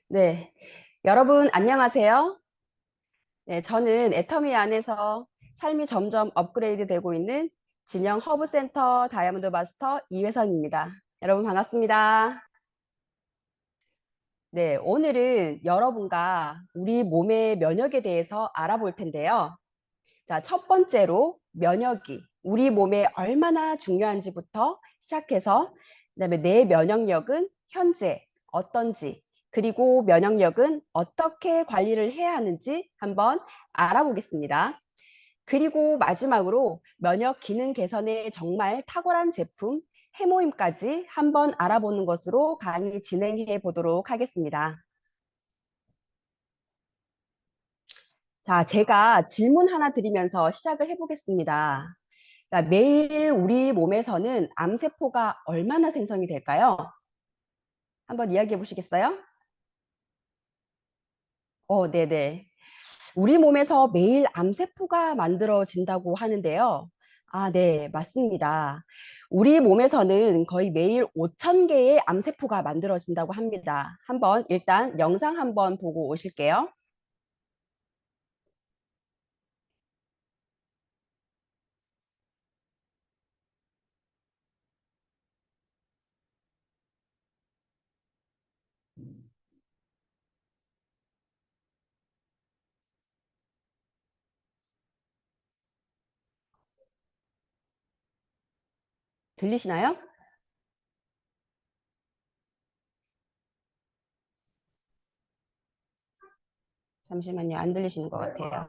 네, 여러분 안녕하세요. 네, 저는 애터미 안에서 삶이 점점 업그레이드 되고 있는 진영 허브센터 다이아몬드 마스터 이회선입니다. 여러분 반갑습니다. 네, 오늘은 여러분과 우리 몸의 면역에 대해서 알아볼 텐데요. 자, 첫 번째로 면역이 우리 몸에 얼마나 중요한지부터 시작해서 그다음에 내 면역력은 현재 어떤지 그리고 면역력은 어떻게 관리를 해야 하는지 한번 알아보겠습니다. 그리고 마지막으로 면역 기능 개선에 정말 탁월한 제품 해모임까지 한번 알아보는 것으로 강의 진행해 보도록 하겠습니다. 자, 제가 질문 하나 드리면서 시작을 해보겠습니다. 그러니까 매일 우리 몸에서는 암세포가 얼마나 생성이 될까요? 한번 이야기해 보시겠어요? 네네. 우리 몸에서 매일 암세포가 만들어진다고 하는데요. 아, 네, 맞습니다. 우리 몸에서는 거의 매일 5천 개의 암세포가 만들어진다고 합니다. 한번 일단 영상 한번 보고 오실게요. 들리시나요? 잠시만요. 안 들리시는 것 같아요.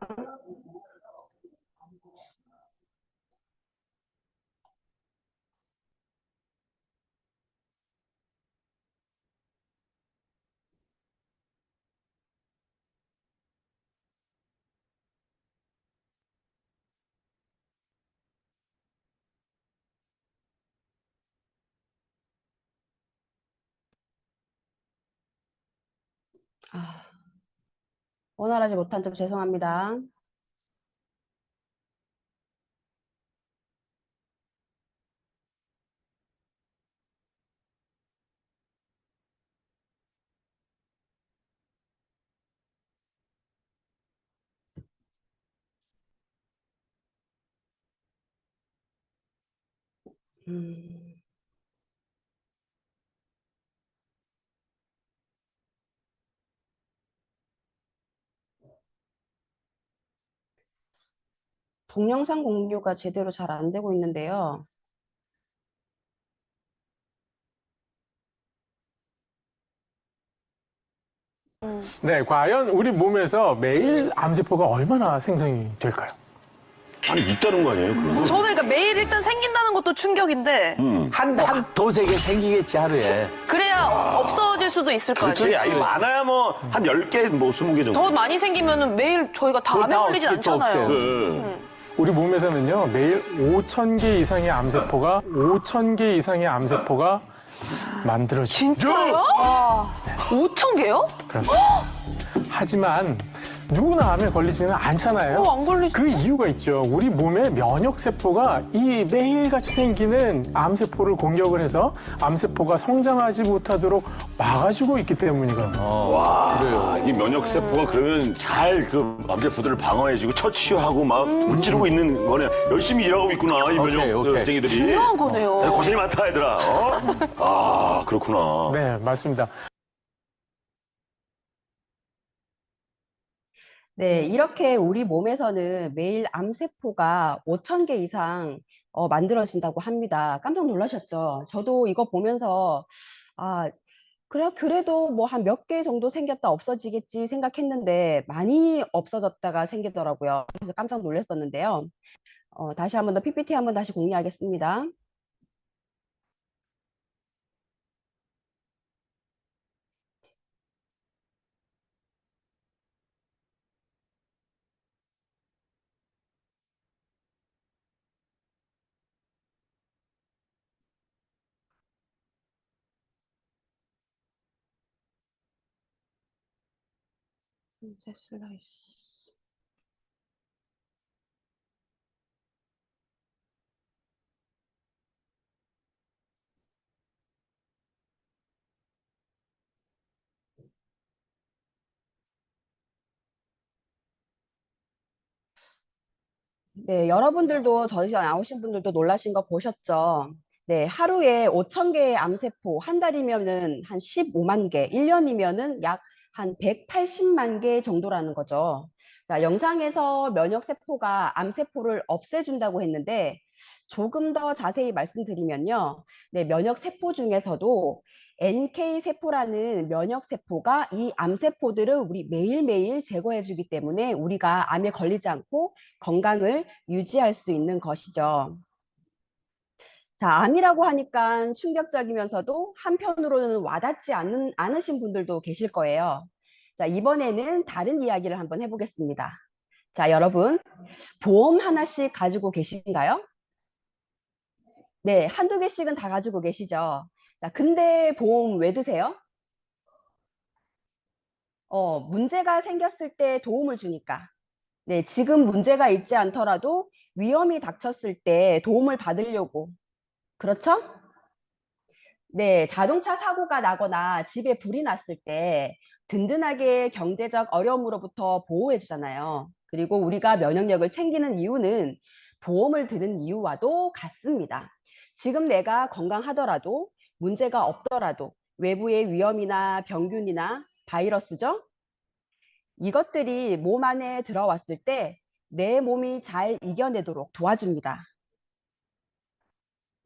아, 원활하지 못한 점 죄송합니다. 음, 동영상 공유가 제대로 잘 안 되고 있는데요. 네, 과연 우리 몸에서 매일 암세포가 얼마나 생성이 될까요? 아니 있다는 거 아니에요? 그래서? 저는 그러니까 매일 일단 생긴다는 것도 충격인데 한 두세 개 생기겠지, 하루에. 그래야 없어질 수도 있을 거 그렇지. 아니에요. 아니 많아야 뭐 한 10개, 뭐 20개 정도. 더 많이 생기면은 매일 저희가 다 암에 다 걸리진 없을 수 않잖아요. 없어요. 우리 몸에서는요, 매일 5천 개 이상의 암세포가, 5천 개 이상의 암세포가 만들어집니다. 진짜요? 5천 개요? 그렇습니다. 하지만 누구나 암에 걸리지는 않잖아요. 안 걸리죠. 그 이유가 있죠. 우리 몸의 면역세포가 이 매일같이 생기는 암세포를 공격을 해서 암세포가 성장하지 못하도록 막아주고 있기 때문이거든요. 와, 이 면역세포가 그러면 잘 그 암세포들을 방어해주고 처치하고 막 문지르고 있는 거네. 열심히 일하고 있구나, 이 오케이. 면역쟁이들이. 중요한 거네요. 고생이 많다, 얘들아. 아, 그렇구나. 네, 맞습니다. 네, 이렇게 우리 몸에서는 매일 암세포가 5천 개 이상 만들어진다고 합니다. 깜짝 놀라셨죠? 저도 이거 보면서 아, 그래도 뭐 한 몇 개 정도 생겼다 없어지겠지 생각했는데 많이 없어졌다가 생기더라고요. 그래서 깜짝 놀랐었는데요. 다시 한번 더 PPT 한번 다시 공유하겠습니다. 이제 슬라이스. 네, 여러분들도 저희 나오신 분들도 놀라신 거 보셨죠? 네, 하루에 5천 개의 암세포, 한 달이면은 한 15만 개, 1년이면은 약 한 180만 개 정도라는 거죠. 자, 영상에서 면역세포가 암세포를 없애준다고 했는데 조금 더 자세히 말씀드리면요. 네, 면역세포 중에서도 NK세포라는 면역세포가 이 암세포들을 우리 매일매일 제거해주기 때문에 우리가 암에 걸리지 않고 건강을 유지할 수 있는 것이죠. 자, 암이라고 하니까 충격적이면서도 한편으로는 와닿지 않으신 분들도 계실 거예요. 자, 이번에는 다른 이야기를 한번 해보겠습니다. 자, 여러분, 보험 하나씩 가지고 계신가요? 네, 한두 개씩은 다 가지고 계시죠. 자, 근데 보험 왜 드세요? 문제가 생겼을 때 도움을 주니까. 네, 지금 문제가 있지 않더라도 위험이 닥쳤을 때 도움을 받으려고. 그렇죠? 네, 자동차 사고가 나거나 집에 불이 났을 때 든든하게 경제적 어려움으로부터 보호해 주잖아요. 그리고 우리가 면역력을 챙기는 이유는 보험을 드는 이유와도 같습니다. 지금 내가 건강하더라도 문제가 없더라도 외부의 위험이나 병균이나 바이러스죠? 이것들이 몸 안에 들어왔을 때 내 몸이 잘 이겨내도록 도와줍니다.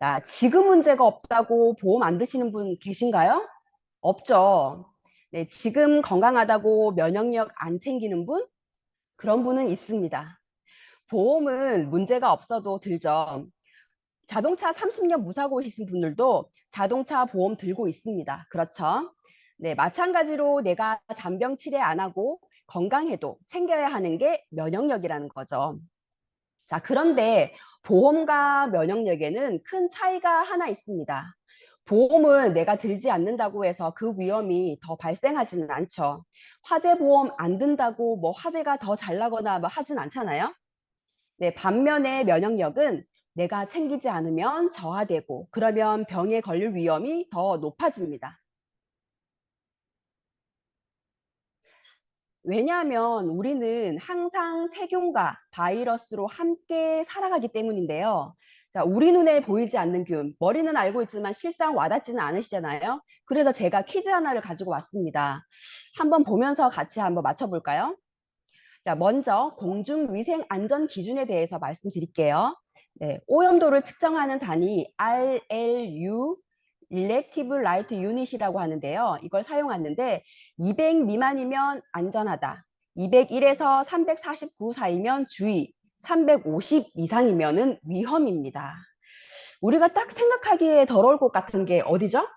자, 지금 문제가 없다고 보험 안 드시는 분 계신가요? 없죠. 네, 지금 건강하다고 면역력 안 챙기는 분? 그런 분은 있습니다. 보험은 문제가 없어도 들죠. 자동차 30년 무사고이신 분들도 자동차 보험 들고 있습니다. 그렇죠? 네, 마찬가지로 내가 잔병 치레 안 하고 건강해도 챙겨야 하는 게 면역력이라는 거죠. 자, 그런데 보험과 면역력에는 큰 차이가 하나 있습니다. 보험은 내가 들지 않는다고 해서 그 위험이 더 발생하지는 않죠. 화재 보험 안 든다고 뭐 화재가 더 잘 나거나 뭐 하진 않잖아요. 네, 반면에 면역력은 내가 챙기지 않으면 저하되고 그러면 병에 걸릴 위험이 더 높아집니다. 왜냐하면 우리는 항상 세균과 바이러스로 함께 살아가기 때문인데요. 자, 우리 눈에 보이지 않는 균, 머리는 알고 있지만 실상 와닿지는 않으시잖아요. 그래서 제가 퀴즈 하나를 가지고 왔습니다. 한번 보면서 같이 한번 맞춰볼까요? 자, 먼저 공중위생 안전 기준에 대해서 말씀드릴게요. 네, 오염도를 측정하는 단위 RLU, Relative Light Unit이라고 하는데요. 이걸 사용하는데 200 미만이면 안전하다. 201에서 349 사이면 주의, 350 이상이면은 위험입니다. 우리가 딱 생각하기에 더러울 것 같은 게 어디죠?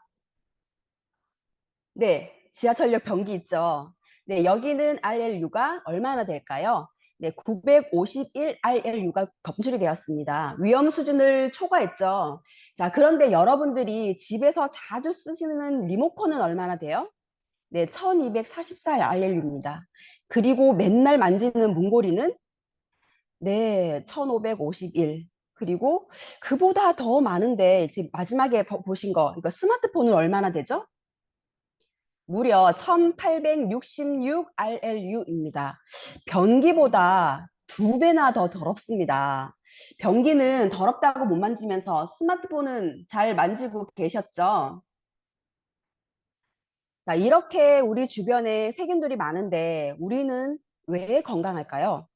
네, 지하철역 변기 있죠. 네, 여기는 RLU가 얼마나 될까요? 네, 951 RLU가 검출이 되었습니다. 위험 수준을 초과했죠. 자, 그런데 여러분들이 집에서 자주 쓰시는 리모컨은 얼마나 돼요? 네, 1244 RLU입니다. 그리고 맨날 만지는 문고리는 네, 1551. 그리고 그보다 더 많은데 지금 마지막에 보신 거, 이거 스마트폰은 얼마나 되죠? 무려 1866 RLU입니다. 변기보다 2배나 더 더럽습니다. 변기는 더럽다고 못 만지면서 스마트폰은 잘 만지고 계셨죠? 자, 이렇게 우리 주변에 세균들이 많은데 우리는 왜 건강할까요?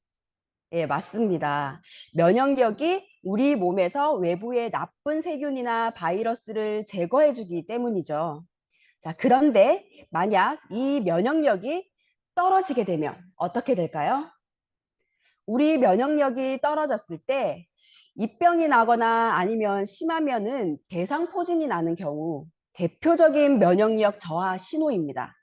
예, 맞습니다. 면역력이 우리 몸에서 외부의 나쁜 세균이나 바이러스를 제거해주기 때문이죠. 자, 그런데 만약 이 면역력이 떨어지게 되면 어떻게 될까요? 우리 면역력이 떨어졌을 때 입병이 나거나 아니면 심하면은 대상포진이 나는 경우 대표적인 면역력 저하 신호입니다.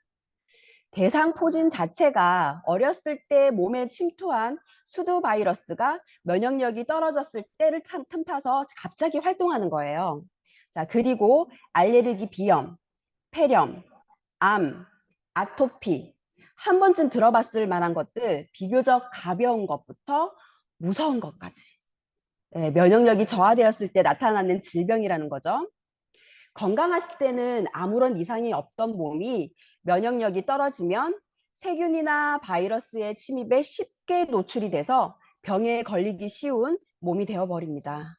대상포진 자체가 어렸을 때 몸에 침투한 수두 바이러스가 면역력이 떨어졌을 때를 틈타서 갑자기 활동하는 거예요. 자, 그리고 알레르기 비염, 폐렴, 암, 아토피, 한 번쯤 들어봤을 만한 것들 비교적 가벼운 것부터 무서운 것까지 면역력이 저하되었을 때 나타나는 질병이라는 거죠. 건강했을 때는 아무런 이상이 없던 몸이 면역력이 떨어지면 세균이나 바이러스의 침입에 쉽게 노출이 돼서 병에 걸리기 쉬운 몸이 되어버립니다.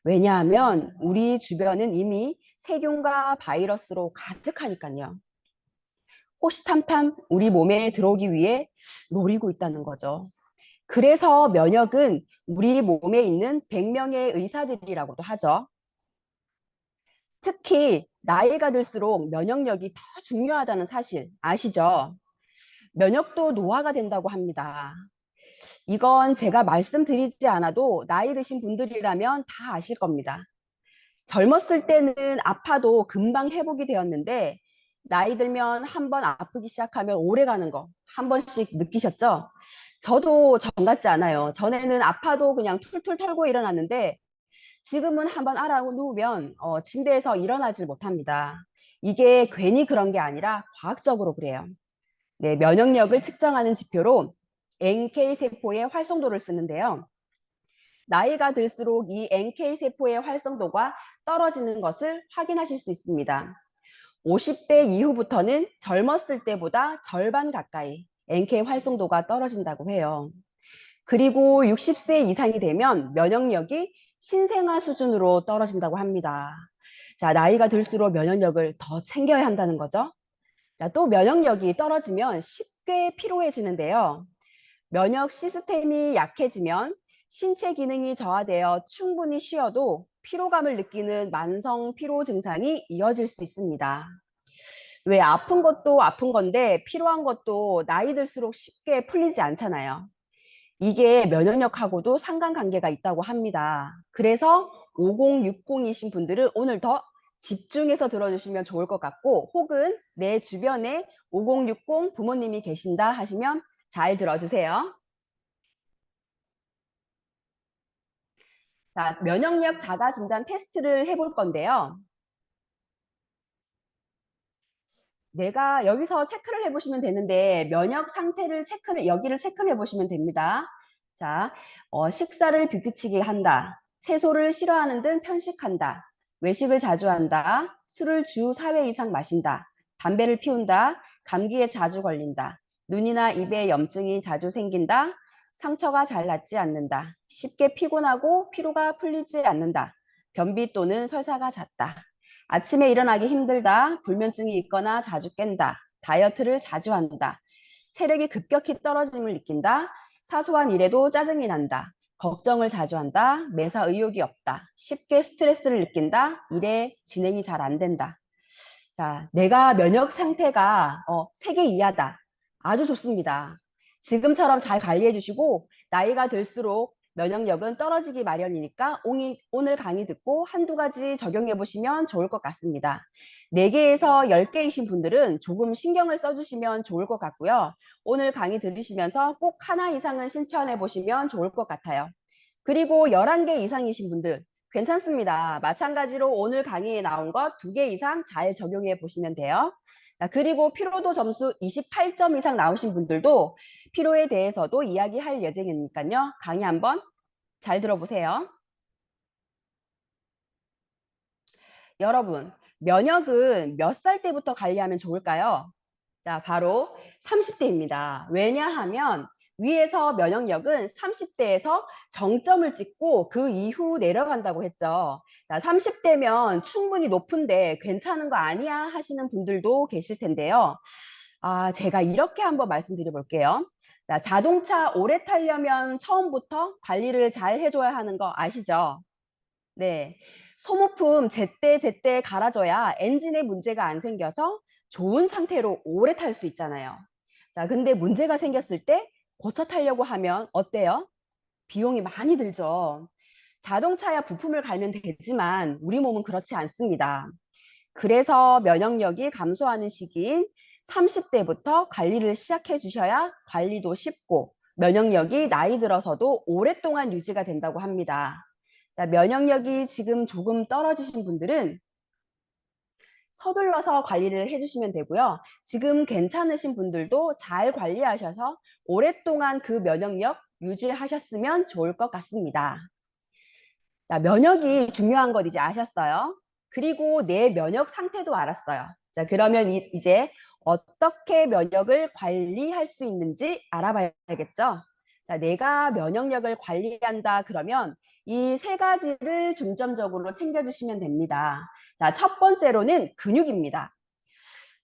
왜냐하면 우리 주변은 이미 세균과 바이러스로 가득하니까요. 호시탐탐 우리 몸에 들어오기 위해 노리고 있다는 거죠. 그래서 면역은 우리 몸에 있는 100명의 의사들이라고도 하죠. 특히 나이가 들수록 면역력이 더 중요하다는 사실 아시죠? 면역도 노화가 된다고 합니다. 이건 제가 말씀드리지 않아도 나이 드신 분들이라면 다 아실 겁니다. 젊었을 때는 아파도 금방 회복이 되었는데 나이 들면 한 번 아프기 시작하면 오래 가는 거 한 번씩 느끼셨죠? 저도 전 같지 않아요. 전에는 아파도 그냥 툴툴 털고 일어났는데 지금은 한번 알아 누우면 침대에서 일어나질 못합니다. 이게 괜히 그런 게 아니라 과학적으로 그래요. 네, 면역력을 측정하는 지표로 NK세포의 활성도를 쓰는데요. 나이가 들수록 이 NK세포의 활성도가 떨어지는 것을 확인하실 수 있습니다. 50대 이후부터는 젊었을 때보다 절반 가까이 NK 활성도가 떨어진다고 해요. 그리고 60세 이상이 되면 면역력이 신생아 수준으로 떨어진다고 합니다. 자, 나이가 들수록 면역력을 더 챙겨야 한다는 거죠. 자, 또 면역력이 떨어지면 쉽게 피로해지는데요. 면역 시스템이 약해지면 신체 기능이 저하되어 충분히 쉬어도 피로감을 느끼는 만성 피로 증상이 이어질 수 있습니다. 왜 아픈 것도 아픈 건데 피로한 것도 나이 들수록 쉽게 풀리지 않잖아요. 이게 면역력하고도 상관관계가 있다고 합니다. 그래서 5060이신 분들은 오늘 더 집중해서 들어주시면 좋을 것 같고 혹은 내 주변에 5060 부모님이 계신다 하시면 잘 들어주세요. 자, 면역력 자가 진단 테스트를 해볼 건데요. 내가 여기서 체크를 해보시면 되는데 면역 상태를 여기를 체크를 해보시면 됩니다. 자, 식사를 비규칙하게 한다. 채소를 싫어하는 등 편식한다. 외식을 자주 한다. 술을 주 4회 이상 마신다. 담배를 피운다. 감기에 자주 걸린다. 눈이나 입에 염증이 자주 생긴다. 상처가 잘 낫지 않는다. 쉽게 피곤하고 피로가 풀리지 않는다. 변비 또는 설사가 잦다. 아침에 일어나기 힘들다. 불면증이 있거나 자주 깬다. 다이어트를 자주 한다. 체력이 급격히 떨어짐을 느낀다. 사소한 일에도 짜증이 난다. 걱정을 자주 한다. 매사 의욕이 없다. 쉽게 스트레스를 느낀다. 일에 진행이 잘 안 된다. 자, 내가 면역 상태가 3개 이하다. 아주 좋습니다. 지금처럼 잘 관리해 주시고 나이가 들수록 면역력은 떨어지기 마련이니까 오늘 강의 듣고 한두 가지 적용해 보시면 좋을 것 같습니다. 4개에서 10개이신 분들은 조금 신경을 써주시면 좋을 것 같고요. 오늘 강의 들으시면서 꼭 하나 이상은 실천해 보시면 좋을 것 같아요. 그리고 11개 이상이신 분들 괜찮습니다. 마찬가지로 오늘 강의에 나온 것 2개 이상 잘 적용해 보시면 돼요. 자, 그리고 피로도 점수 28점 이상 나오신 분들도 피로에 대해서도 이야기할 예정이니까요. 강의 한번 잘 들어보세요. 여러분, 면역은 몇 살 때부터 관리하면 좋을까요? 자, 바로 30대입니다. 왜냐하면 위에서 면역력은 30대에서 정점을 찍고 그 이후 내려간다고 했죠. 자, 30대면 충분히 높은데 괜찮은 거 아니야 하시는 분들도 계실 텐데요. 제가 이렇게 한번 말씀드려 볼게요. 자, 자동차 오래 타려면 처음부터 관리를 잘 해줘야 하는 거 아시죠? 네. 소모품 제때 갈아줘야 엔진에 문제가 안 생겨서 좋은 상태로 오래 탈 수 있잖아요. 자, 근데 문제가 생겼을 때 고쳐 타려고 하면 어때요? 비용이 많이 들죠. 자동차야 부품을 갈면 되지만 우리 몸은 그렇지 않습니다. 그래서 면역력이 감소하는 시기인 30대부터 관리를 시작해 주셔야 관리도 쉽고 면역력이 나이 들어서도 오랫동안 유지가 된다고 합니다. 자, 면역력이 지금 조금 떨어지신 분들은 서둘러서 관리를 해주시면 되고요. 지금 괜찮으신 분들도 잘 관리하셔서 오랫동안 그 면역력 유지하셨으면 좋을 것 같습니다. 자, 면역이 중요한 것 이제 아셨어요? 그리고 내 면역 상태도 알았어요. 자, 그러면 이제 어떻게 면역을 관리할 수 있는지 알아봐야겠죠? 자, 내가 면역력을 관리한다 그러면 이 세 가지를 중점적으로 챙겨주시면 됩니다. 자, 첫 번째로는 근육입니다.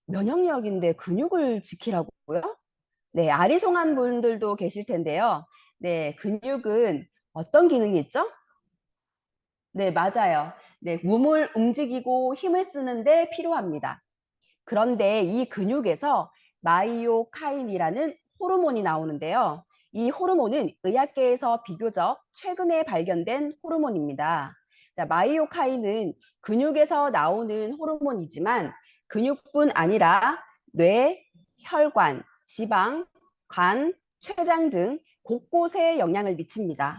면역력인데 근육을 지키라고요? 네, 아리송한 분들도 계실 텐데요. 네, 근육은 어떤 기능이 있죠? 네, 맞아요. 네, 몸을 움직이고 힘을 쓰는데 필요합니다. 그런데 이 근육에서 마이오카인이라는 호르몬이 나오는데요. 이 호르몬은 의학계에서 비교적 최근에 발견된 호르몬입니다. 자, 마이오카인은 근육에서 나오는 호르몬이지만 근육뿐 아니라 뇌, 혈관, 지방, 간, 췌장 등 곳곳에 영향을 미칩니다.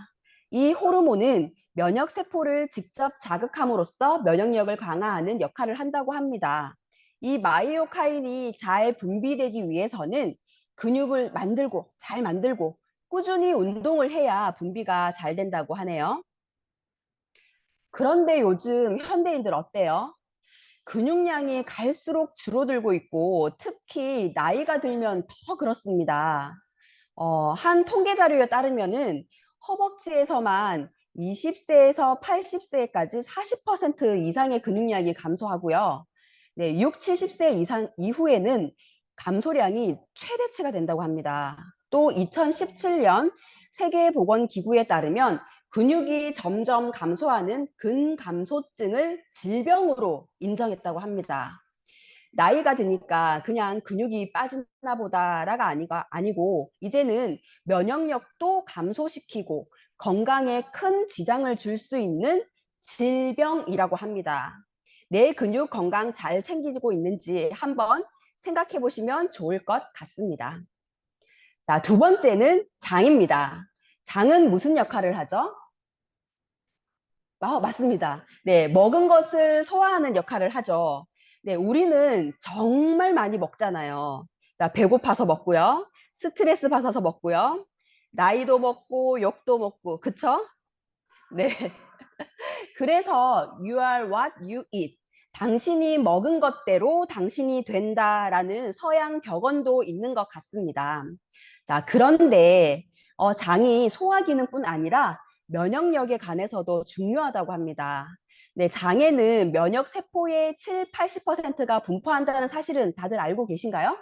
이 호르몬은 면역 세포를 직접 자극함으로써 면역력을 강화하는 역할을 한다고 합니다. 이 마이오카인이 잘 분비되기 위해서는 근육을 잘 만들고 꾸준히 운동을 해야 분비가 잘 된다고 하네요. 그런데 요즘 현대인들 어때요? 근육량이 갈수록 줄어들고 있고 특히 나이가 들면 더 그렇습니다. 한 통계 자료에 따르면은 허벅지에서만 20세에서 80세까지 40% 이상의 근육량이 감소하고요. 네, 6, 70세 이상 이후에는 감소량이 최대치가 된다고 합니다. 또 2017년 세계보건기구에 따르면 근육이 점점 감소하는 근감소증을 질병으로 인정했다고 합니다. 나이가 드니까 그냥 근육이 빠지나 보다라가 아니고 이제는 면역력도 감소시키고 건강에 큰 지장을 줄 수 있는 질병이라고 합니다. 내 근육 건강 잘 챙기고 있는지 한번 생각해 보시면 좋을 것 같습니다. 자, 두 번째는 장입니다. 장은 무슨 역할을 하죠? 맞습니다. 네, 먹은 것을 소화하는 역할을 하죠. 네, 우리는 정말 많이 먹잖아요. 자, 배고파서 먹고요. 스트레스 받아서 먹고요. 나이도 먹고, 욕도 먹고, 그쵸? 네. 그래서 you are what you eat. 당신이 먹은 것대로 당신이 된다라는 서양 격언도 있는 것 같습니다. 자, 그런데 장이 소화 기능뿐 아니라 면역력에 관해서도 중요하다고 합니다. 네, 장에는 면역 세포의 7, 80%가 분포한다는 사실은 다들 알고 계신가요?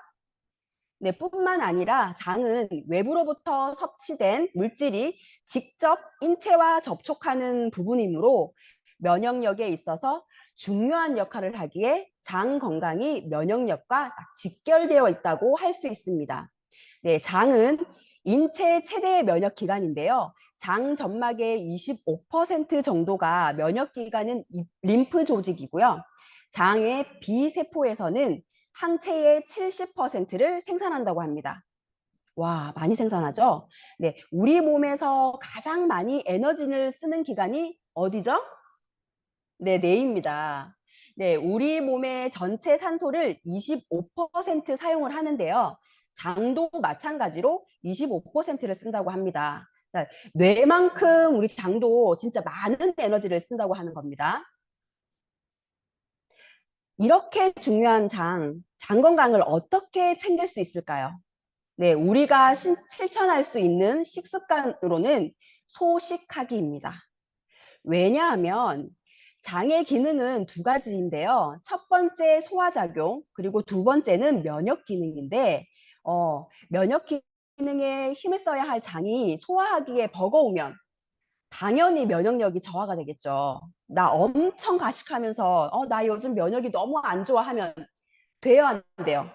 네, 뿐만 아니라 장은 외부로부터 섭취된 물질이 직접 인체와 접촉하는 부분이므로 면역력에 있어서 중요한 역할을 하기에 장 건강이 면역력과 직결되어 있다고 할 수 있습니다. 네, 장은 인체 최대 면역 기관인데요. 장 점막의 25% 정도가 면역 기관은 림프 조직이고요. 장의 비세포에서는 항체의 70%를 생산한다고 합니다. 와, 많이 생산하죠? 네, 우리 몸에서 가장 많이 에너지를 쓰는 기관이 어디죠? 네, 뇌입니다. 네, 우리 몸의 전체 산소를 25% 사용을 하는데요. 장도 마찬가지로 25%를 쓴다고 합니다. 자, 뇌만큼 우리 장도 진짜 많은 에너지를 쓴다고 하는 겁니다. 이렇게 중요한 장 건강을 어떻게 챙길 수 있을까요? 네, 우리가 실천할 수 있는 식습관으로는 소식하기입니다. 왜냐하면 장의 기능은 두 가지인데요. 첫 번째 소화작용, 그리고 두 번째는 면역 기능인데, 면역 기능에 힘을 써야 할 장이 소화하기에 버거우면 당연히 면역력이 저하가 되겠죠. 나 엄청 가식하면서, 나 요즘 면역이 너무 안 좋아 하면 돼요, 안 돼요?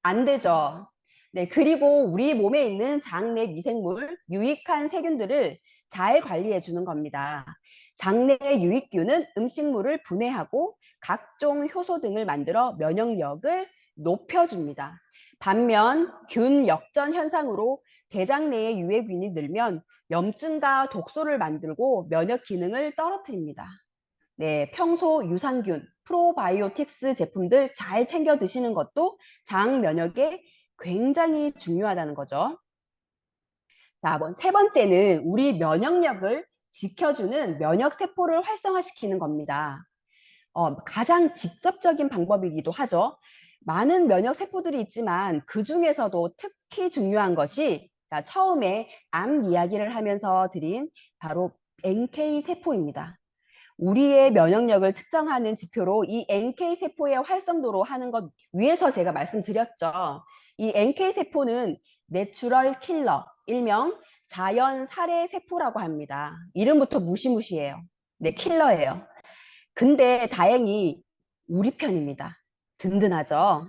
안 되죠. 네, 그리고 우리 몸에 있는 장내 미생물, 유익한 세균들을 잘 관리해 주는 겁니다. 장내 유익균은 음식물을 분해하고 각종 효소 등을 만들어 면역력을 높여줍니다. 반면 균 역전 현상으로 대장 내의 유해균이 늘면 염증과 독소를 만들고 면역 기능을 떨어뜨립니다. 네, 평소 유산균, 프로바이오틱스 제품들 잘 챙겨 드시는 것도 장 면역에 굉장히 중요하다는 거죠. 자, 세 번째는 우리 면역력을 지켜주는 면역 세포를 활성화시키는 겁니다. 가장 직접적인 방법이기도 하죠. 많은 면역 세포들이 있지만 그 중에서도 특히 중요한 것이 자, 처음에 암 이야기를 하면서 드린 바로 NK 세포입니다. 우리의 면역력을 측정하는 지표로 이 NK 세포의 활성도로 하는 것 위에서 제가 말씀드렸죠. 이 NK 세포는 내추럴 킬러, 일명 자연 살해 세포라고 합니다. 이름부터 무시무시해요. 네, 킬러예요. 근데 다행히 우리 편입니다. 든든하죠.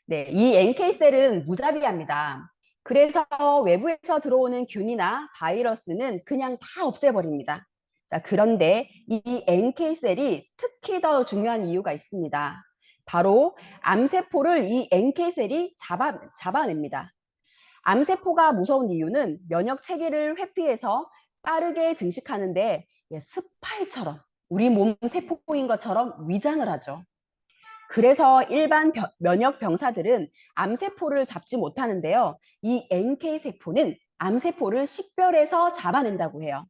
네, 이 NK셀은 무자비합니다. 그래서 외부에서 들어오는 균이나 바이러스는 그냥 다 없애버립니다. 자, 그런데 이 NK셀이 특히 더 중요한 이유가 있습니다. 바로 암세포를 이 NK셀이 잡아냅니다. 암세포가 무서운 이유는 면역 체계를 회피해서 빠르게 증식하는데 스파이처럼 우리 몸 세포인 것처럼 위장을 하죠. 그래서 일반 면역 병사들은 암세포를 잡지 못하는데요. 이 NK세포는 암세포를 식별해서 잡아낸다고 해요.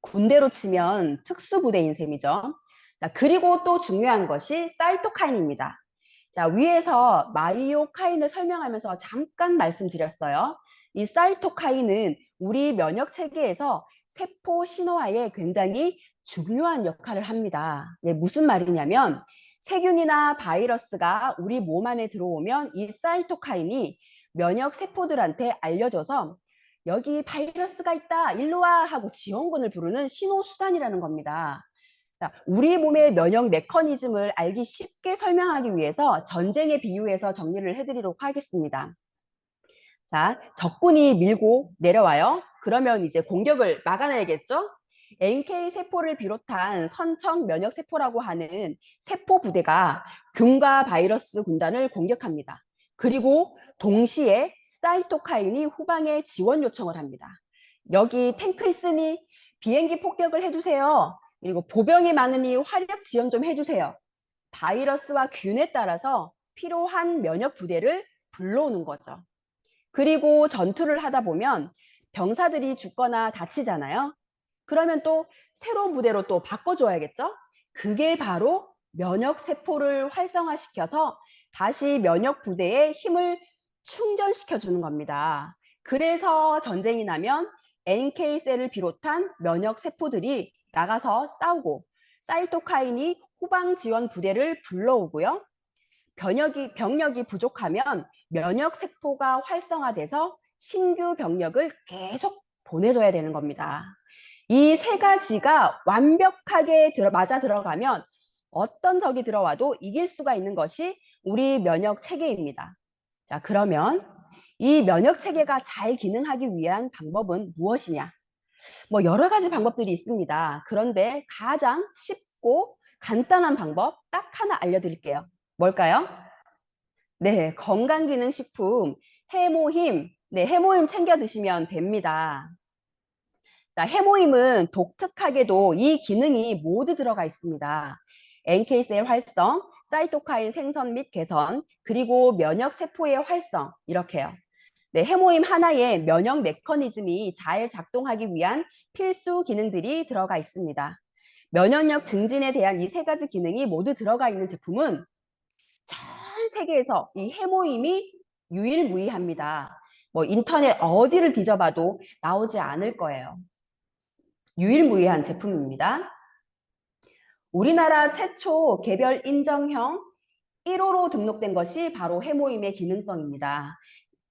군대로 치면 특수부대인 셈이죠. 자, 그리고 또 중요한 것이 사이토카인입니다. 자, 위에서 마이오카인을 설명하면서 잠깐 말씀드렸어요. 이 사이토카인은 우리 면역 체계에서 세포 신호화에 굉장히 중요한 역할을 합니다. 네, 무슨 말이냐면 세균이나 바이러스가 우리 몸 안에 들어오면 이 사이토카인이 면역 세포들한테 알려줘서 여기 바이러스가 있다, 일로 와 하고 지원군을 부르는 신호 수단이라는 겁니다. 자, 우리 몸의 면역 메커니즘을 알기 쉽게 설명하기 위해서 전쟁에 비유해서 정리를 해드리도록 하겠습니다. 자, 적군이 밀고 내려와요. 그러면 이제 공격을 막아내야겠죠? NK 세포를 비롯한 선청 면역 세포라고 하는 세포 부대가 균과 바이러스 군단을 공격합니다. 그리고 동시에 사이토카인이 후방에 지원 요청을 합니다. 여기 탱크 있으니 비행기 폭격을 해주세요. 그리고 보병이 많으니 화력 지원 좀 해주세요. 바이러스와 균에 따라서 필요한 면역 부대를 불러오는 거죠. 그리고 전투를 하다 보면 병사들이 죽거나 다치잖아요. 그러면 또 새로운 부대로 또 바꿔줘야겠죠? 그게 바로 면역 세포를 활성화시켜서 다시 면역 부대의 힘을 충전시켜 주는 겁니다. 그래서 전쟁이 나면 NK셀을 비롯한 면역 세포들이 나가서 싸우고 사이토카인이 후방 지원 부대를 불러오고요. 병력이 부족하면 면역 세포가 활성화돼서 신규 병력을 계속 보내줘야 되는 겁니다. 이 세 가지가 완벽하게 맞아 들어가면 어떤 적이 들어와도 이길 수가 있는 것이 우리 면역 체계입니다. 자, 그러면 이 면역 체계가 잘 기능하기 위한 방법은 무엇이냐? 뭐 여러 가지 방법들이 있습니다. 그런데 가장 쉽고 간단한 방법 딱 하나 알려드릴게요. 뭘까요? 네, 건강기능식품 해모힘. 네, 해모힘 챙겨 드시면 됩니다. 자, 해모임은 독특하게도 이 기능이 모두 들어가 있습니다. NK셀 활성, 사이토카인 생성 및 개선, 그리고 면역 세포의 활성, 이렇게요. 네, 해모임 하나에 면역 메커니즘이 잘 작동하기 위한 필수 기능들이 들어가 있습니다. 면역력 증진에 대한 이 세 가지 기능이 모두 들어가 있는 제품은 전 세계에서 이 해모임이 유일무이합니다. 뭐 인터넷 어디를 뒤져봐도 나오지 않을 거예요. 유일무이한 제품입니다. 우리나라 최초 개별 인정형 1호로 등록된 것이 바로 해모임의 기능성입니다.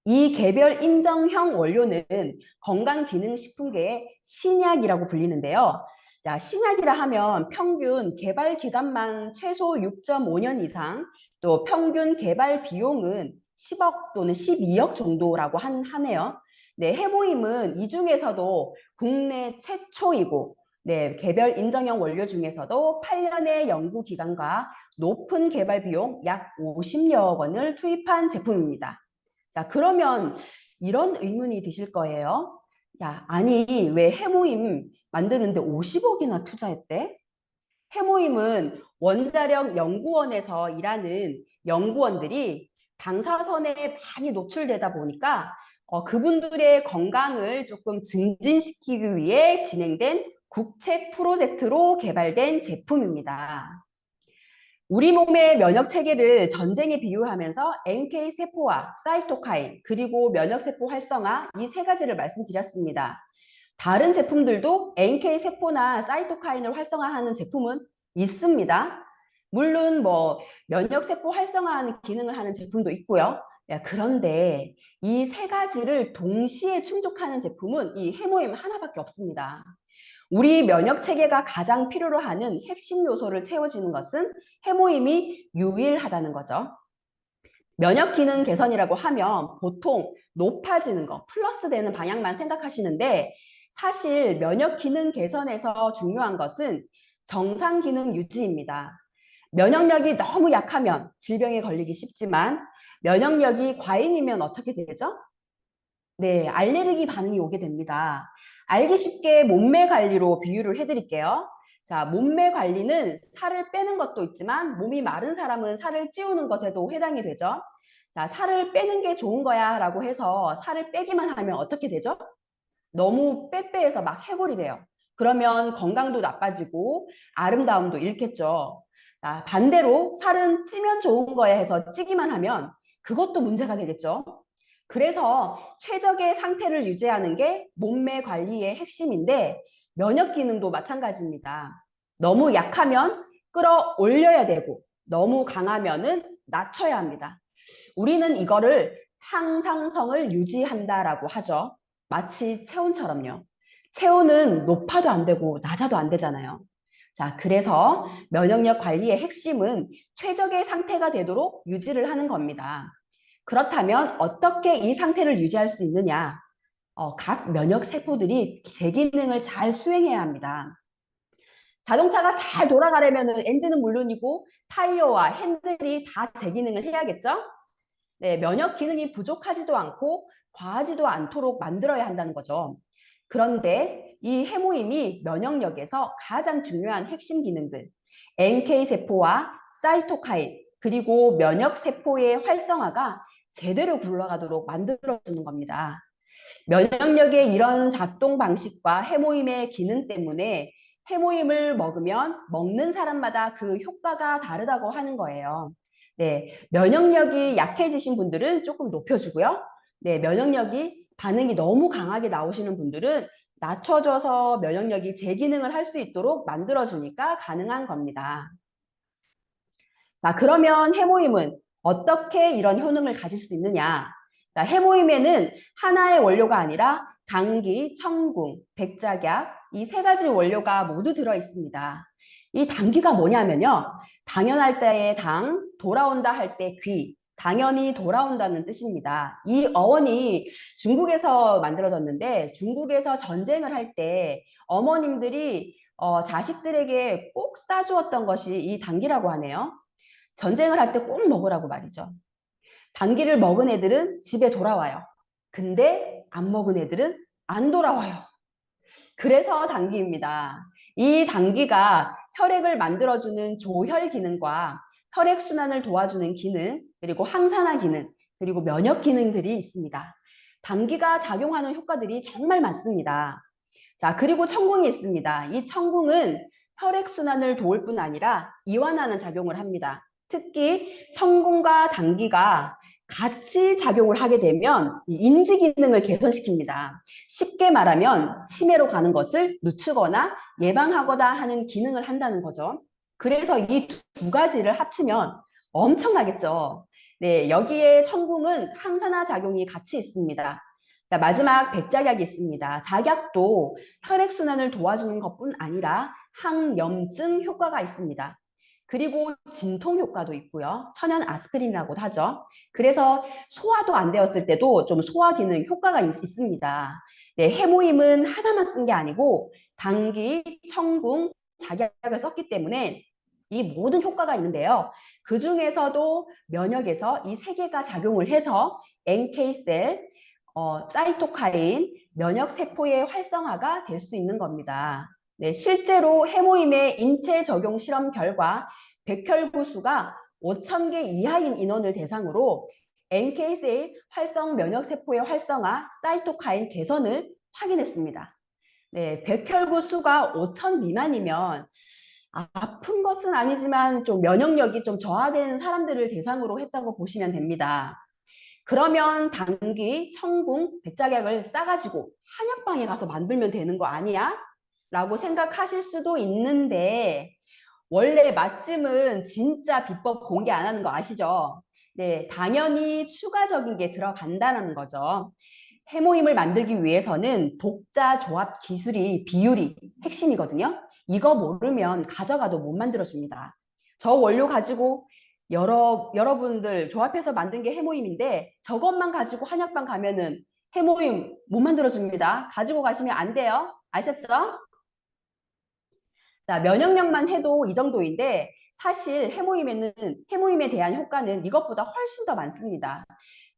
이 개별 인정형 원료는 건강기능식품계의 신약이라고 불리는데요. 자, 신약이라 하면 평균 개발 기간만 최소 6.5년 이상, 또 평균 개발 비용은 10억 또는 12억 정도라고 하네요. 네, 해모임은 이 중에서도 국내 최초이고, 네, 개별 인정형 원료 중에서도 8년의 연구 기간과 높은 개발 비용 약 50여억 원을 투입한 제품입니다. 자, 그러면 이런 의문이 드실 거예요. 야, 아니, 왜 해모임 만드는데 50억이나 투자했대? 해모임은 원자력 연구원에서 일하는 연구원들이 방사선에 많이 노출되다 보니까 그분들의 건강을 조금 증진시키기 위해 진행된 국책 프로젝트로 개발된 제품입니다. 우리 몸의 면역 체계를 전쟁에 비유하면서 NK 세포와 사이토카인 그리고 면역 세포 활성화 이 세 가지를 말씀드렸습니다. 다른 제품들도 NK 세포나 사이토카인을 활성화하는 제품은 있습니다. 물론 뭐 면역 세포 활성화하는 기능을 하는 제품도 있고요. 그런데 이 세 가지를 동시에 충족하는 제품은 이 해모임 하나밖에 없습니다. 우리 면역 체계가 가장 필요로 하는 핵심 요소를 채워주는 것은 해모임이 유일하다는 거죠. 면역 기능 개선이라고 하면 보통 높아지는 거, 플러스 되는 방향만 생각하시는데 사실 면역 기능 개선에서 중요한 것은 정상 기능 유지입니다. 면역력이 너무 약하면 질병에 걸리기 쉽지만 면역력이 과잉이면 어떻게 되죠? 네, 알레르기 반응이 오게 됩니다. 알기 쉽게 몸매 관리로 비유를 해드릴게요. 자, 몸매 관리는 살을 빼는 것도 있지만 몸이 마른 사람은 살을 찌우는 것에도 해당이 되죠. 자, 살을 빼는 게 좋은 거야 라고 해서 살을 빼기만 하면 어떻게 되죠? 너무 빼빼해서 막 해골이 돼요. 그러면 건강도 나빠지고 아름다움도 잃겠죠. 자, 반대로 살은 찌면 좋은 거야 해서 찌기만 하면 그것도 문제가 되겠죠. 그래서 최적의 상태를 유지하는 게 몸매 관리의 핵심인데 면역 기능도 마찬가지입니다. 너무 약하면 끌어올려야 되고 너무 강하면은 낮춰야 합니다. 우리는 이거를 항상성을 유지한다라고 하죠. 마치 체온처럼요. 체온은 높아도 안 되고 낮아도 안 되잖아요. 자, 그래서 면역력 관리의 핵심은 최적의 상태가 되도록 유지를 하는 겁니다. 그렇다면 어떻게 이 상태를 유지할 수 있느냐? 각 면역 세포들이 제 기능을 잘 수행해야 합니다. 자동차가 잘 돌아가려면 엔진은 물론이고 타이어와 핸들이 다 제 기능을 해야겠죠? 네, 면역 기능이 부족하지도 않고 과하지도 않도록 만들어야 한다는 거죠. 그런데 이 해모임이 면역력에서 가장 중요한 핵심 기능들, NK 세포와 사이토카인, 그리고 면역 세포의 활성화가 제대로 굴러가도록 만들어주는 겁니다. 면역력의 이런 작동 방식과 해모임의 기능 때문에 해모임을 먹으면 먹는 사람마다 그 효과가 다르다고 하는 거예요. 네, 면역력이 약해지신 분들은 조금 높여주고요. 네, 면역력이 반응이 너무 강하게 나오시는 분들은 낮춰줘서 면역력이 재기능을 할 수 있도록 만들어주니까 가능한 겁니다. 자, 그러면 해모임은 어떻게 이런 효능을 가질 수 있느냐? 자, 해모임에는 하나의 원료가 아니라 당귀, 청궁, 백작약 이 세 가지 원료가 모두 들어 있습니다. 이 당귀가 뭐냐면요. 당연할 때의 당, 돌아온다 할 때 귀, 당연히 돌아온다는 뜻입니다. 이 어원이 중국에서 만들어졌는데 중국에서 전쟁을 할 때 어머님들이 자식들에게 꼭 싸주었던 것이 이 당귀라고 하네요. 전쟁을 할 때 꼭 먹으라고 말이죠. 당귀를 먹은 애들은 집에 돌아와요. 근데 안 먹은 애들은 안 돌아와요. 그래서 당귀입니다. 이 당귀가 혈액을 만들어주는 조혈 기능과 혈액순환을 도와주는 기능, 그리고 항산화 기능, 그리고 면역 기능들이 있습니다. 당귀가 작용하는 효과들이 정말 많습니다. 자, 그리고 청궁이 있습니다. 이 청궁은 혈액순환을 도울 뿐 아니라 이완하는 작용을 합니다. 특히 청궁과 당귀가 같이 작용을 하게 되면 인지 기능을 개선시킵니다. 쉽게 말하면 치매로 가는 것을 늦추거나 예방하거나 하는 기능을 한다는 거죠. 그래서 이 두 가지를 합치면 엄청나겠죠. 네, 여기에 청궁은 항산화 작용이 같이 있습니다. 자, 마지막 백작약이 있습니다. 작약도 혈액순환을 도와주는 것뿐 아니라 항염증 효과가 있습니다. 그리고 진통 효과도 있고요. 천연 아스피린이라고도 하죠. 그래서 소화도 안 되었을 때도 좀 소화 기능 효과가 있습니다. 네, 해모임은 하나만 쓴 게 아니고 당귀, 청궁, 작약을 썼기 때문에 이 모든 효과가 있는데요. 그 중에서도 면역에서 이 세 개가 작용을 해서 NK셀, 사이토카인, 면역세포의 활성화가 될 수 있는 겁니다. 네, 실제로 해모임의 인체 적용 실험 결과 백혈구 수가 5,000개 이하인 인원을 대상으로 NK셀 활성 면역세포의 활성화, 사이토카인 개선을 확인했습니다. 네, 백혈구 수가 5,000 미만이면 아픈 것은 아니지만 좀 면역력이 좀 저하된 사람들을 대상으로 했다고 보시면 됩니다. 그러면 당귀, 청궁, 백작약을 싸가지고 한약방에 가서 만들면 되는 거 아니야? 라고 생각하실 수도 있는데 원래 맛찜은 진짜 비법 공개 안 하는 거 아시죠? 네, 당연히 추가적인 게 들어간다는 거죠. 해모임을 만들기 위해서는 독자 조합 기술이 비율이 핵심이거든요. 이거 모르면 가져가도 못 만들어줍니다. 저 원료 가지고 여러분들 조합해서 만든 게 해모임인데 저것만 가지고 한약방 가면은 해모임 못 만들어줍니다. 가지고 가시면 안 돼요. 아셨죠? 자, 면역력만 해도 이 정도인데 사실 해모임에 대한 효과는 이것보다 훨씬 더 많습니다.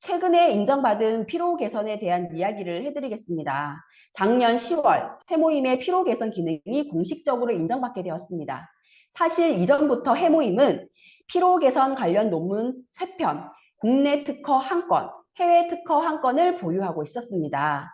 최근에 인정받은 피로 개선에 대한 이야기를 해드리겠습니다. 작년 10월 해모임의 피로 개선 기능이 공식적으로 인정받게 되었습니다. 사실 이전부터 해모임은 피로 개선 관련 논문 3편, 국내 특허 1건, 해외 특허 1건을 보유하고 있었습니다.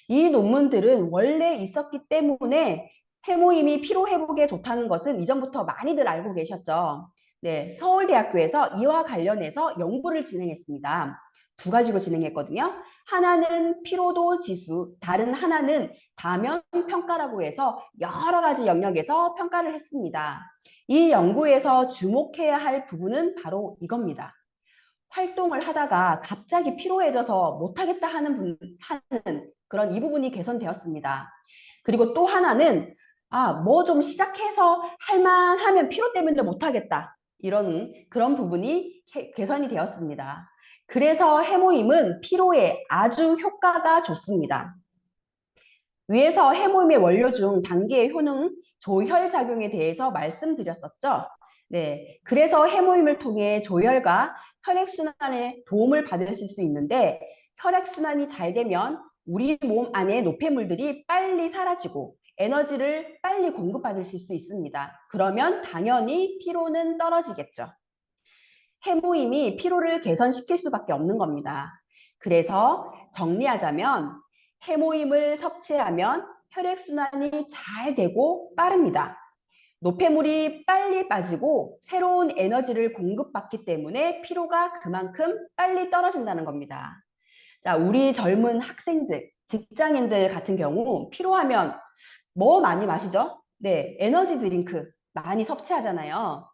이 논문들은 원래 있었기 때문에 해모임이 피로 회복에 좋다는 것은 이전부터 많이들 알고 계셨죠. 네, 서울대학교에서 이와 관련해서 연구를 진행했습니다. 2가지로 진행했거든요. 하나는 피로도 지수, 다른 하나는 다면 평가라고 해서 여러 가지 영역에서 평가를 했습니다. 이 연구에서 주목해야 할 부분은 바로 이겁니다. 활동을 하다가 갑자기 피로해져서 못하겠다 하는 그런 이 부분이 개선되었습니다. 그리고 또 하나는 뭐 좀 시작해서 할만하면 피로 때문에 못하겠다. 그런 부분이 개선이 되었습니다. 그래서 해모임은 피로에 아주 효과가 좋습니다. 위에서 해모임의 원료 중 단기의 효능, 조혈작용에 대해서 말씀드렸었죠. 네, 그래서 해모임을 통해 조혈과 혈액순환에 도움을 받으실 수 있는데 혈액순환이 잘 되면 우리 몸 안에 노폐물들이 빨리 사라지고 에너지를 빨리 공급받으실 수 있습니다. 그러면 당연히 피로는 떨어지겠죠. 해모임이 피로를 개선시킬 수밖에 없는 겁니다. 그래서 정리하자면 해모임을 섭취하면 혈액순환이 잘 되고 빠릅니다. 노폐물이 빨리 빠지고 새로운 에너지를 공급받기 때문에 피로가 그만큼 빨리 떨어진다는 겁니다. 자, 우리 젊은 학생들, 직장인들 같은 경우 피로하면 뭐 많이 마시죠? 네, 에너지 드링크 많이 섭취하잖아요.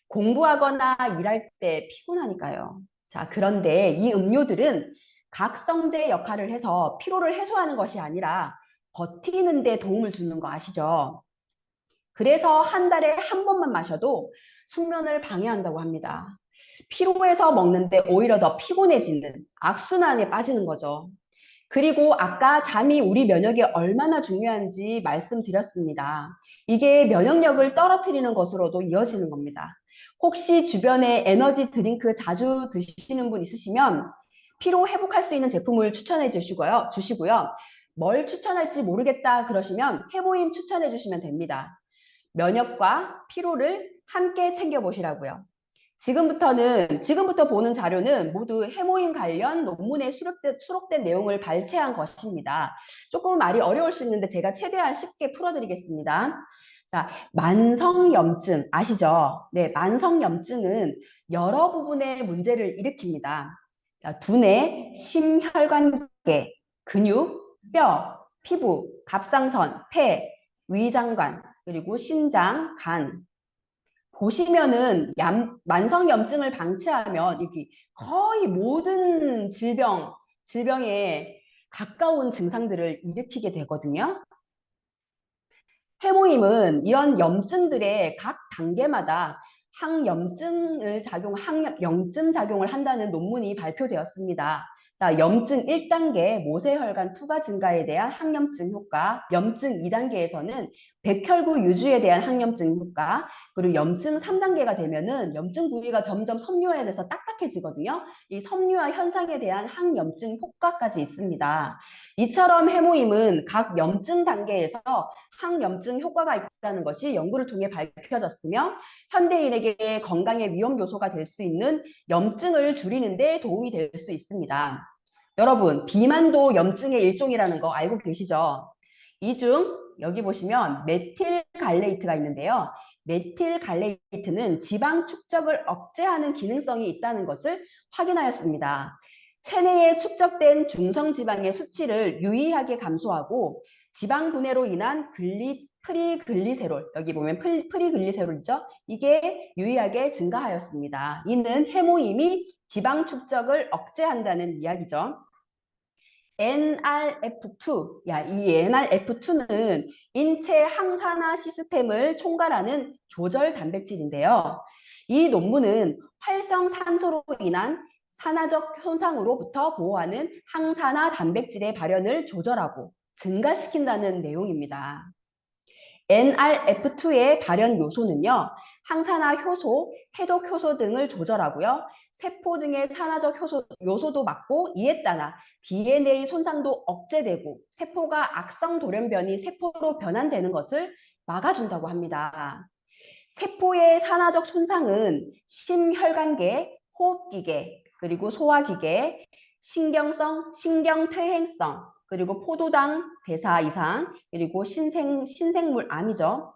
공부하거나 일할 때 피곤하니까요. 자, 그런데 이 음료들은 각성제 역할을 해서 피로를 해소하는 것이 아니라 버티는 데 도움을 주는 거 아시죠? 그래서 한 달에 한 번만 마셔도 숙면을 방해한다고 합니다. 피로해서 먹는데 오히려 더 피곤해지는 악순환에 빠지는 거죠. 그리고 아까 잠이 우리 면역에 얼마나 중요한지 말씀드렸습니다. 이게 면역력을 떨어뜨리는 것으로도 이어지는 겁니다. 혹시 주변에 에너지 드링크 자주 드시는 분 있으시면 피로 회복할 수 있는 제품을 추천해 주시고요. 뭘 추천할지 모르겠다 그러시면 해모임 추천해 주시면 됩니다. 면역과 피로를 함께 챙겨보시라고요. 지금부터 보는 자료는 모두 해모임 관련 논문에 수록된 내용을 발췌한 것입니다. 조금 말이 어려울 수 있는데 제가 최대한 쉽게 풀어드리겠습니다. 자, 만성염증 아시죠? 네, 만성염증은 여러 부분의 문제를 일으킵니다. 자, 두뇌, 심혈관계, 근육, 뼈, 피부, 갑상선, 폐, 위장관, 그리고 신장, 간. 보시면은 만성염증을 방치하면 여기 거의 모든 질병에 가까운 증상들을 일으키게 되거든요. 해모임은 이런 염증들의 각 단계마다 항염증 작용을 한다는 논문이 발표되었습니다. 자, 염증 1단계 모세혈관 투과 증가에 대한 항염증 효과, 염증 2단계에서는 백혈구 유지에 대한 항염증 효과, 그리고 염증 3단계가 되면은 염증 부위가 점점 섬유화돼서 딱딱해지거든요. 이 섬유화 현상에 대한 항염증 효과까지 있습니다. 이처럼 해모임은 각 염증 단계에서 항염증 효과가 있다는 것이 연구를 통해 밝혀졌으며 현대인에게 건강의 위험 요소가 될 수 있는 염증을 줄이는 데 도움이 될 수 있습니다. 여러분, 비만도 염증의 일종이라는 거 알고 계시죠? 이 중 여기 보시면 메틸 갈레이트가 있는데요. 메틸갈레이트는 지방 축적을 억제하는 기능성이 있다는 것을 확인하였습니다. 체내에 축적된 중성지방의 수치를 유의하게 감소하고 지방 분해로 인한 프리글리세롤, 여기 보면 프리글리세롤이죠. 이게 유의하게 증가하였습니다. 이는 해모임이 지방 축적을 억제한다는 이야기죠. NRF2, 이 NRF2는 인체 항산화 시스템을 총괄하는 조절 단백질인데요. 이 논문은 활성산소로 인한 산화적 손상으로부터 보호하는 항산화 단백질의 발현을 조절하고 증가시킨다는 내용입니다. NRF2의 발현 요소는요, 항산화 효소, 해독 효소 등을 조절하고요, 세포 등의 산화적 요소도 막고 이에 따라 DNA 손상도 억제되고 세포가 악성 돌연변이 세포로 변환되는 것을 막아준다고 합니다. 세포의 산화적 손상은 심혈관계, 호흡기계, 그리고 소화기계, 신경퇴행성, 그리고 포도당 대사 이상, 그리고 신생물 암이죠.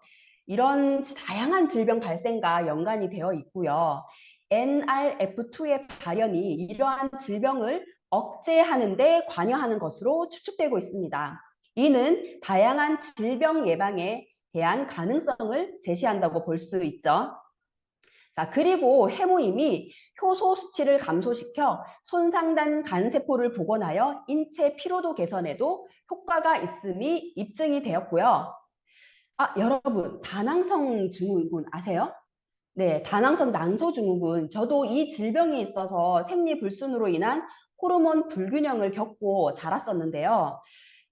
이런 다양한 질병 발생과 연관이 되어 있고요. NRF2의 발현이 이러한 질병을 억제하는 데 관여하는 것으로 추측되고 있습니다. 이는 다양한 질병 예방에 대한 가능성을 제시한다고 볼 수 있죠. 자, 그리고 해모임이 효소 수치를 감소시켜 손상된 간세포를 복원하여 인체 피로도 개선에도 효과가 있음이 입증이 되었고요. 여러분, 다낭성 증후군 아세요? 네, 다낭성 난소증후군. 저도 이 질병이 있어서 생리불순으로 인한 호르몬 불균형을 겪고 자랐었는데요.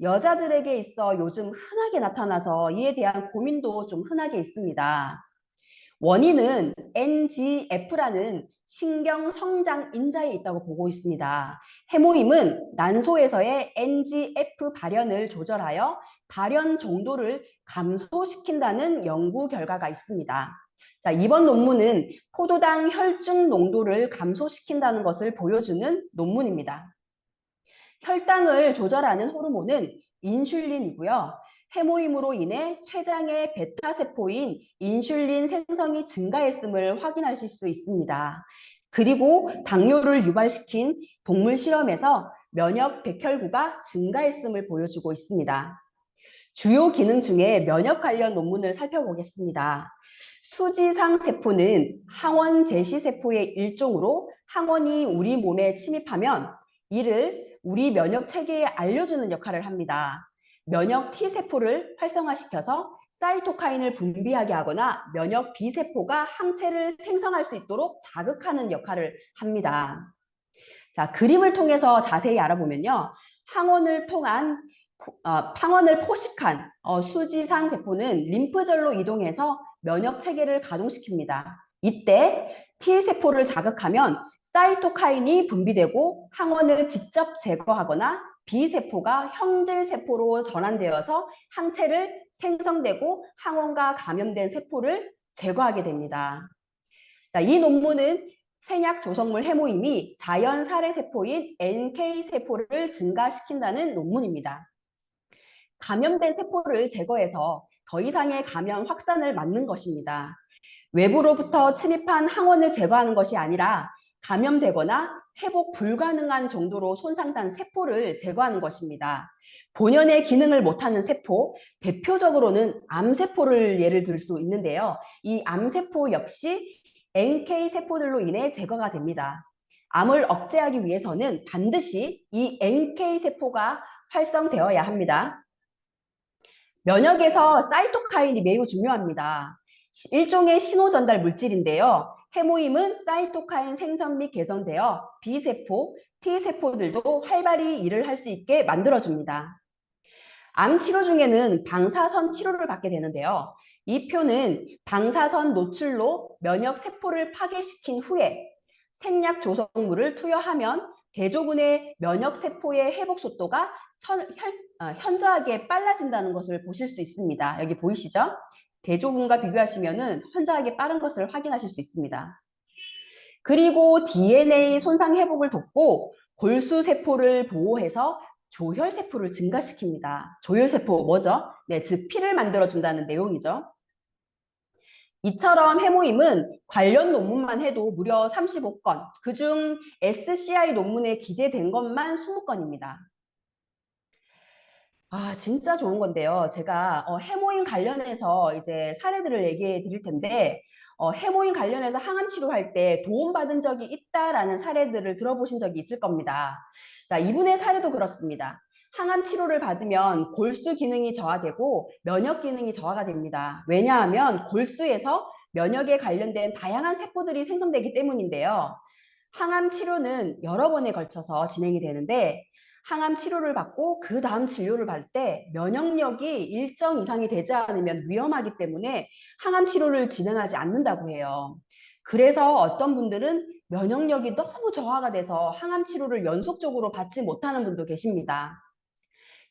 여자들에게 있어 요즘 흔하게 나타나서 이에 대한 고민도 좀 흔하게 있습니다. 원인은 NGF라는 신경성장 인자에 있다고 보고 있습니다. 해모임은 난소에서의 NGF 발현을 조절하여 발현 정도를 감소시킨다는 연구 결과가 있습니다. 자, 이번 논문은 포도당 혈중 농도를 감소시킨다는 것을 보여주는 논문입니다. 혈당을 조절하는 호르몬은 인슐린이고요. 해모임으로 인해 췌장의 베타세포인 인슐린 생성이 증가했음을 확인하실 수 있습니다. 그리고 당뇨를 유발시킨 동물 실험에서 면역 백혈구가 증가했음을 보여주고 있습니다. 주요 기능 중에 면역 관련 논문을 살펴보겠습니다. 수지상 세포는 항원 제시세포의 일종으로 항원이 우리 몸에 침입하면 이를 우리 면역 체계에 알려주는 역할을 합니다. 면역 T세포를 활성화시켜서 사이토카인을 분비하게 하거나 면역 B세포가 항체를 생성할 수 있도록 자극하는 역할을 합니다. 자, 그림을 통해서 자세히 알아보면요. 항원을 포식한 수지상 세포는 림프절로 이동해서 면역 체계를 가동시킵니다. 이때 T세포를 자극하면 사이토카인이 분비되고 항원을 직접 제거하거나 B세포가 형질세포로 전환되어서 항체를 생성되고 항원과 감염된 세포를 제거하게 됩니다. 자, 이 논문은 생약 조성물 해모임이 자연 살해세포인 NK세포를 증가시킨다는 논문입니다. 감염된 세포를 제거해서 더 이상의 감염 확산을 막는 것입니다. 외부로부터 침입한 항원을 제거하는 것이 아니라 감염되거나 회복 불가능한 정도로 손상된 세포를 제거하는 것입니다. 본연의 기능을 못하는 세포, 대표적으로는 암세포를 예를 들 수 있는데요. 이 암세포 역시 NK세포들로 인해 제거가 됩니다. 암을 억제하기 위해서는 반드시 이 NK세포가 활성되어야 합니다. 면역에서 사이토카인이 매우 중요합니다. 일종의 신호전달 물질인데요. 해모임은 사이토카인 생성 및 개선되어 B세포, T세포들도 활발히 일을 할 수 있게 만들어줍니다. 암 치료 중에는 방사선 치료를 받게 되는데요. 이 표는 방사선 노출로 면역 세포를 파괴시킨 후에 생약 조성물을 투여하면 대조군의 면역 세포의 회복 속도가 현저하게 빨라진다는 것을 보실 수 있습니다. 여기 보이시죠? 대조군과 비교하시면 현저하게 빠른 것을 확인하실 수 있습니다. 그리고 DNA 손상 회복을 돕고 골수세포를 보호해서 조혈세포를 증가시킵니다. 조혈세포 뭐죠? 네, 즉 피를 만들어준다는 내용이죠. 이처럼 해모임은 관련 논문만 해도 무려 35건, 그중 SCI 논문에 기재된 것만 20건입니다. 아, 진짜 좋은 건데요. 제가 해모임 관련해서 이제 사례들을 얘기해 드릴 텐데, 해모임 관련해서 항암 치료할 때 도움받은 적이 있다라는 사례들을 들어보신 적이 있을 겁니다. 자, 이분의 사례도 그렇습니다. 항암 치료를 받으면 골수 기능이 저하되고 면역 기능이 저하가 됩니다. 왜냐하면 골수에서 면역에 관련된 다양한 세포들이 생성되기 때문인데요. 항암 치료는 여러 번에 걸쳐서 진행이 되는데, 항암 치료를 받고 그 다음 진료를 받을 때 면역력이 일정 이상이 되지 않으면 위험하기 때문에 항암 치료를 진행하지 않는다고 해요. 그래서 어떤 분들은 면역력이 너무 저하가 돼서 항암 치료를 연속적으로 받지 못하는 분도 계십니다.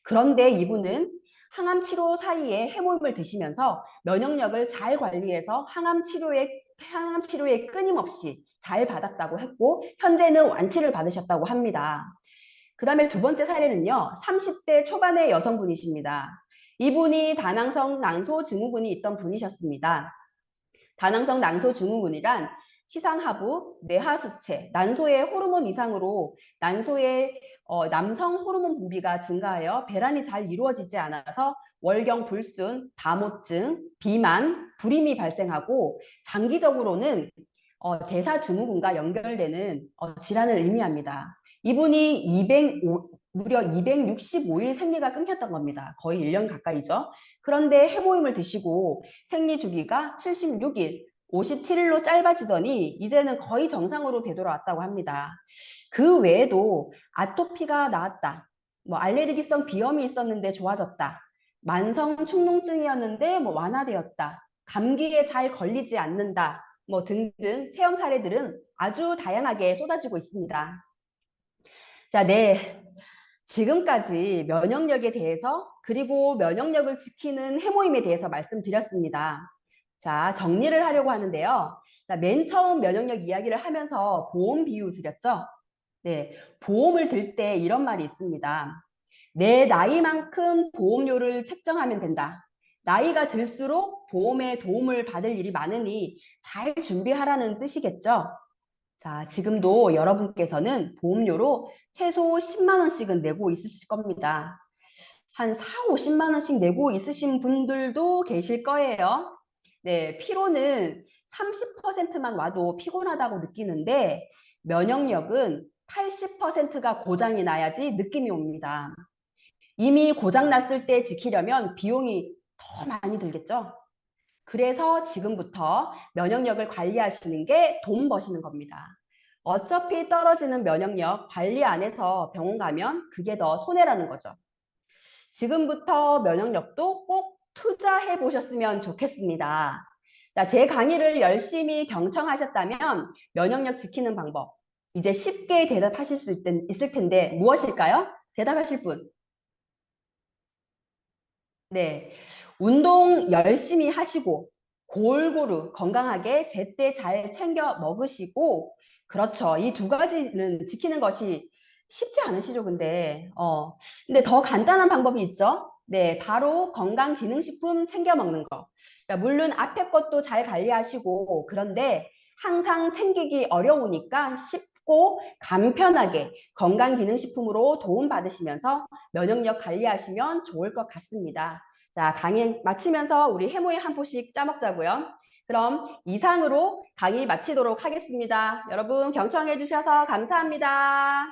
그런데 이분은 항암 치료 사이에 해모임을 드시면서 면역력을 잘 관리해서 항암 치료에 끊임없이 잘 받았다고 했고, 현재는 완치를 받으셨다고 합니다. 그 다음에 두 번째 사례는요, 30대 초반의 여성분이십니다. 이분이 다낭성 난소 증후군이 있던 분이셨습니다. 다낭성 난소 증후군이란 시상하부, 뇌하수체, 난소의 호르몬 이상으로 난소의 남성 호르몬 분비가 증가하여 배란이 잘 이루어지지 않아서 월경 불순, 다모증, 비만, 불임이 발생하고 장기적으로는 대사증후군과 연결되는 질환을 의미합니다. 이분이 무려 265일 생리가 끊겼던 겁니다. 거의 1년 가까이죠. 그런데 해모임을 드시고 생리 주기가 76일, 57일로 짧아지더니 이제는 거의 정상으로 되돌아왔다고 합니다. 그 외에도 아토피가 나았다, 뭐 알레르기성 비염이 있었는데 좋아졌다, 만성 축농증이었는데 뭐 완화되었다, 감기에 잘 걸리지 않는다, 뭐 등등 체험 사례들은 아주 다양하게 쏟아지고 있습니다. 자, 네. 지금까지 면역력에 대해서 그리고 면역력을 지키는 해모임에 대해서 말씀드렸습니다. 자, 정리를 하려고 하는데요. 자, 맨 처음 면역력 이야기를 하면서 보험 비유 드렸죠? 네, 보험을 들 때 이런 말이 있습니다. 내 나이만큼 보험료를 책정하면 된다. 나이가 들수록 보험에 도움을 받을 일이 많으니 잘 준비하라는 뜻이겠죠? 자, 지금도 여러분께서는 보험료로 최소 10만 원씩은 내고 있으실 겁니다. 한 4, 50만 원씩 내고 있으신 분들도 계실 거예요. 네, 피로는 30%만 와도 피곤하다고 느끼는데 면역력은 80%가 고장이 나야지 느낌이 옵니다. 이미 고장 났을 때 지키려면 비용이 더 많이 들겠죠? 그래서 지금부터 면역력을 관리하시는 게 돈 버시는 겁니다. 어차피 떨어지는 면역력 관리 안 해서 병원 가면 그게 더 손해라는 거죠. 지금부터 면역력도 꼭 투자해 보셨으면 좋겠습니다. 자, 제 강의를 열심히 경청하셨다면 면역력 지키는 방법 이제 쉽게 대답하실 수 있을 텐데 무엇일까요? 대답하실 분. 네, 운동 열심히 하시고 골고루 건강하게 제때 잘 챙겨 먹으시고, 그렇죠. 이 두 가지는 지키는 것이 쉽지 않으시죠, 근데 더 간단한 방법이 있죠. 네, 바로 건강기능식품 챙겨 먹는 거. 그러니까 물론 앞에 것도 잘 관리하시고, 그런데 항상 챙기기 어려우니까 쉽고 간편하게 건강기능식품으로 도움받으시면서 면역력 관리하시면 좋을 것 같습니다. 자, 강의 마치면서 우리 해모에 한 포씩 짜먹자고요. 그럼 이상으로 강의 마치도록 하겠습니다. 여러분 경청해 주셔서 감사합니다.